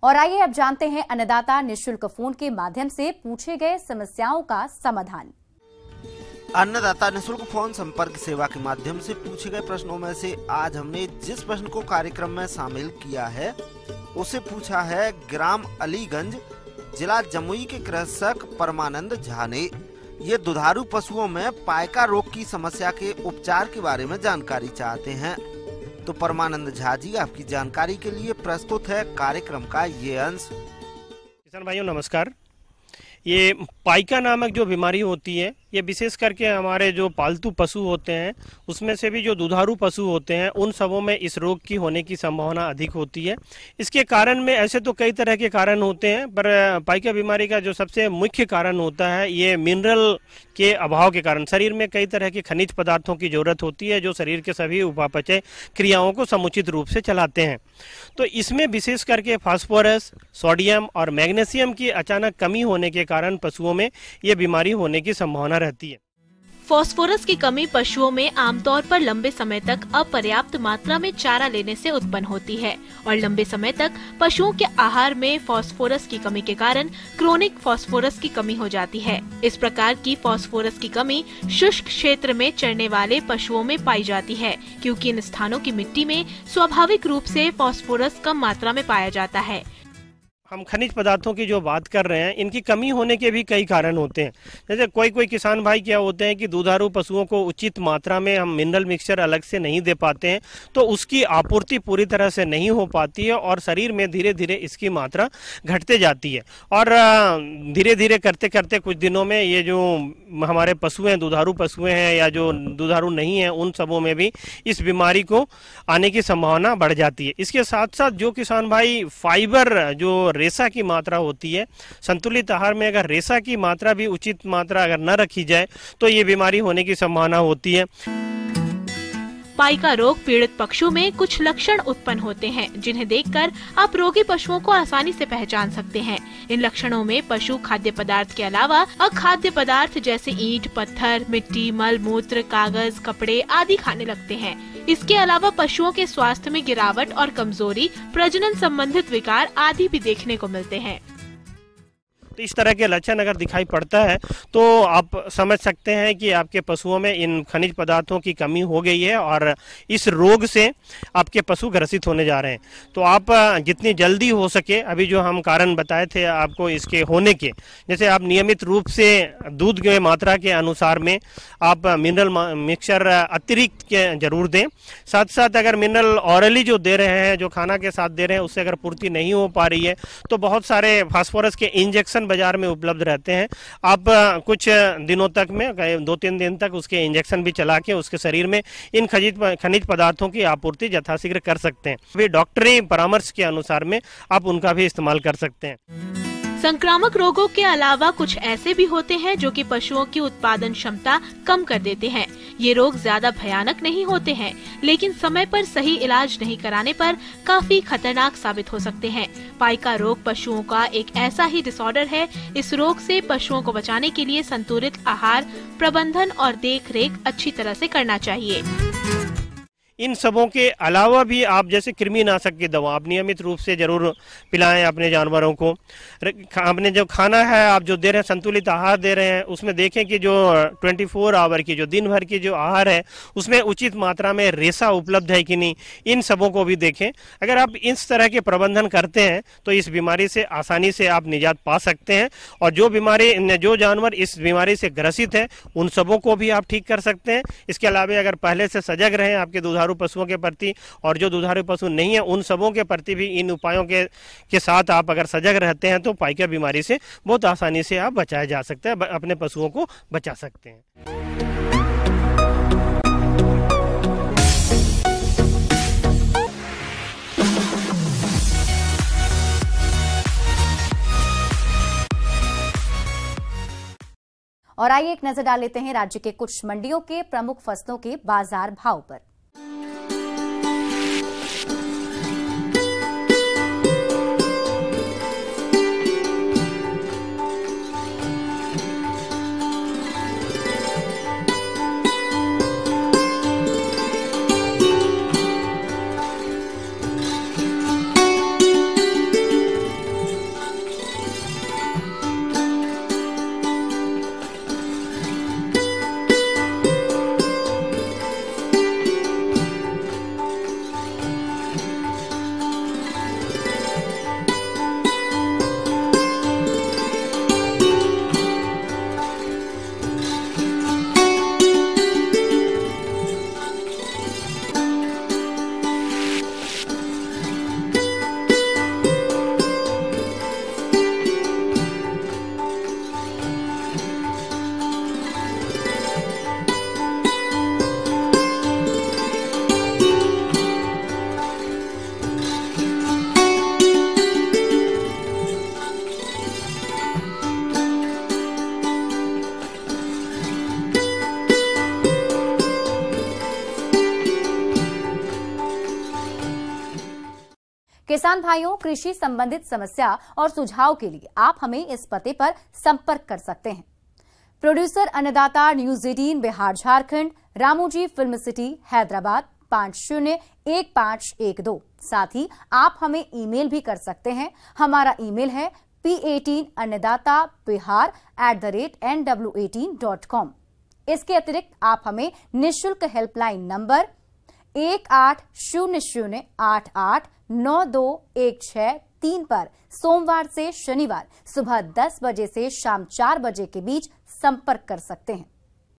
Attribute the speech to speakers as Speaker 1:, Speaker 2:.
Speaker 1: और आइए अब जानते हैं अन्नदाता निःशुल्क फोन के माध्यम से पूछे गए समस्याओं का समाधान।
Speaker 2: अन्नदाता निःशुल्क फोन संपर्क सेवा के माध्यम से पूछे गए प्रश्नों में से आज हमने जिस प्रश्न को कार्यक्रम में शामिल किया है उसे पूछा है ग्राम अलीगंज, जिला जमुई के कृषक परमानंद झा ने। ये दुधारू पशुओं में पाइका रोग की समस्या के उपचार के बारे में जानकारी चाहते हैं। तो परमानंद झा जी, आपकी जानकारी के लिए प्रस्तुत है कार्यक्रम का ये अंश।
Speaker 3: किसान भाइयों नमस्कार। ये पाइका नामक जो बीमारी होती है ये विशेष करके हमारे जो पालतू पशु होते हैं उसमें से भी जो दुधारू पशु होते हैं उन सबों में इस रोग की होने की संभावना अधिक होती है। इसके कारण में ऐसे तो कई तरह के कारण होते हैं, पर पाइका बीमारी का जो सबसे मुख्य कारण होता है ये मिनरल के अभाव के कारण शरीर में कई तरह के खनिज पदार्थों की जरूरत होती है जो शरीर के सभी उपापचय क्रियाओं को समुचित रूप से चलाते हैं। तो इसमें विशेष करके फास्फोरस, सोडियम और मैग्नीशियम की अचानक कमी होने के कारण पशुओं में ये बीमारी होने की संभावना रहती है।
Speaker 4: फास्फोरस की कमी पशुओं में आमतौर पर लंबे समय तक अपर्याप्त मात्रा में चारा लेने से उत्पन्न होती है और लंबे समय तक पशुओं के आहार में फास्फोरस की कमी के कारण क्रोनिक फास्फोरस की कमी हो जाती है। इस प्रकार की फास्फोरस की कमी शुष्क क्षेत्र में चरने वाले पशुओं में पाई जाती है, क्योंकि इन स्थानों की मिट्टी में स्वाभाविक रूप से फास्फोरस कम मात्रा में पाया जाता है।
Speaker 3: हम खनिज पदार्थों की जो बात कर रहे हैं इनकी कमी होने के भी कई कारण होते हैं। जैसे कोई किसान भाई क्या होते हैं कि दुधारू पशुओं को उचित मात्रा में हम मिनरल मिक्सचर अलग से नहीं दे पाते हैं, तो उसकी आपूर्ति पूरी तरह से नहीं हो पाती है और शरीर में धीरे धीरे इसकी मात्रा घटते जाती है और धीरे धीरे करते करते कुछ दिनों में ये जो हमारे पशु हैं, दुधारू पशु हैं या जो दुधारू नहीं है, उन सबों में भी इस बीमारी को आने की संभावना बढ़ जाती है। इसके साथ साथ जो किसान भाई फाइबर जो रेशा की मात्रा होती है, संतुलित आहार में अगर रेशा की मात्रा भी उचित मात्रा अगर न रखी जाए तो ये बीमारी होने की संभावना होती है।
Speaker 4: पाइका रोग पीड़ित पशु में कुछ लक्षण उत्पन्न होते हैं जिन्हें देखकर आप रोगी पशुओं को आसानी से पहचान सकते हैं। इन लक्षणों में पशु खाद्य पदार्थ के अलावा अखाद्य पदार्थ जैसे ईंट, पत्थर, मिट्टी, मल मूत्र, कागज, कपड़े आदि खाने लगते हैं। इसके अलावा पशुओं के स्वास्थ्य में गिरावट और कमजोरी, प्रजनन संबंधित विकार आदि भी देखने को मिलते हैं।
Speaker 3: तो इस तरह के लक्षण अगर दिखाई पड़ता है तो आप समझ सकते हैं कि आपके पशुओं में इन खनिज पदार्थों की कमी हो गई है और इस रोग से आपके पशु ग्रसित होने जा रहे हैं। तो आप जितनी जल्दी हो सके, अभी जो हम कारण बताए थे आपको इसके होने के, जैसे आप नियमित रूप से दूध की मात्रा के अनुसार में आप मिनरल मिक्सचर अतिरिक्त के जरूर दें। साथ साथ अगर मिनरल ऑरली जो दे रहे हैं, जो खाना के साथ दे रहे हैं, उससे अगर पूर्ति नहीं हो पा रही है तो बहुत सारे फास्फोरस के इंजेक्शन बाजार में उपलब्ध रहते हैं। आप कुछ दिनों तक में 2-3 दिन तक उसके इंजेक्शन भी चला के उसके शरीर में इन खनिज पदार्थों की आपूर्ति यथाशीघ्र कर सकते हैं। वे डॉक्टरी परामर्श के अनुसार में आप उनका भी इस्तेमाल कर सकते हैं।
Speaker 4: संक्रामक रोगों के अलावा कुछ ऐसे भी होते हैं जो कि पशुओं की उत्पादन क्षमता कम कर देते हैं। ये रोग ज्यादा भयानक नहीं होते हैं, लेकिन समय पर सही इलाज नहीं कराने पर काफी खतरनाक साबित हो सकते हैं। पाइका रोग पशुओं का एक ऐसा ही डिसऑर्डर है। इस रोग से पशुओं को बचाने के लिए संतुलित आहार प्रबंधन और देखरेख अच्छी तरह से करना चाहिए।
Speaker 3: इन सबों के अलावा भी आप जैसे कृमिनाशक की दवा आप नियमित रूप से जरूर पिलाएं अपने जानवरों को। आपने जो खाना है आप जो दे रहे हैं, संतुलित आहार दे रहे हैं, उसमें देखें कि जो 24 आवर की जो दिन भर की जो आहार है उसमें उचित मात्रा में रेशा उपलब्ध है कि नहीं, इन सबों को भी देखें। अगर आप इस तरह के प्रबंधन करते हैं तो इस बीमारी से आसानी से आप निजात पा सकते हैं और जो जानवर इस बीमारी से ग्रसित है उन सबों को भी आप ठीक कर सकते हैं। इसके अलावा अगर पहले से सजग रहें आपके दुधारू पशुओं के प्रति और जो दुधारू पशु नहीं है उन सबों के प्रति भी इन उपायों के साथ आप अगर सजग रहते हैं तो पाइका बीमारी से बहुत आसानी से आप बचाया जा सकता है, अपने पशुओं को बचा सकते हैं।
Speaker 1: और आइए एक नजर डाल लेते हैं राज्य के कुछ मंडियों के प्रमुख फसलों के बाजार भाव पर। किसान भाइयों, कृषि संबंधित समस्या और सुझाव के लिए आप हमें इस पते पर संपर्क कर सकते हैं। प्रोड्यूसर अन्नदाता news 18 Bihar Jharkhand, Ramoji film city Hyderabad 501512। साथ ही आप हमें ईमेल भी कर सकते हैं। हमारा ईमेल है p18annadatabihar@nw18.com। इसके अतिरिक्त आप हमें निःशुल्क हेल्पलाइन नंबर 1800889216 पर सोमवार से शनिवार सुबह 10 बजे से शाम 4 बजे के बीच संपर्क कर सकते हैं।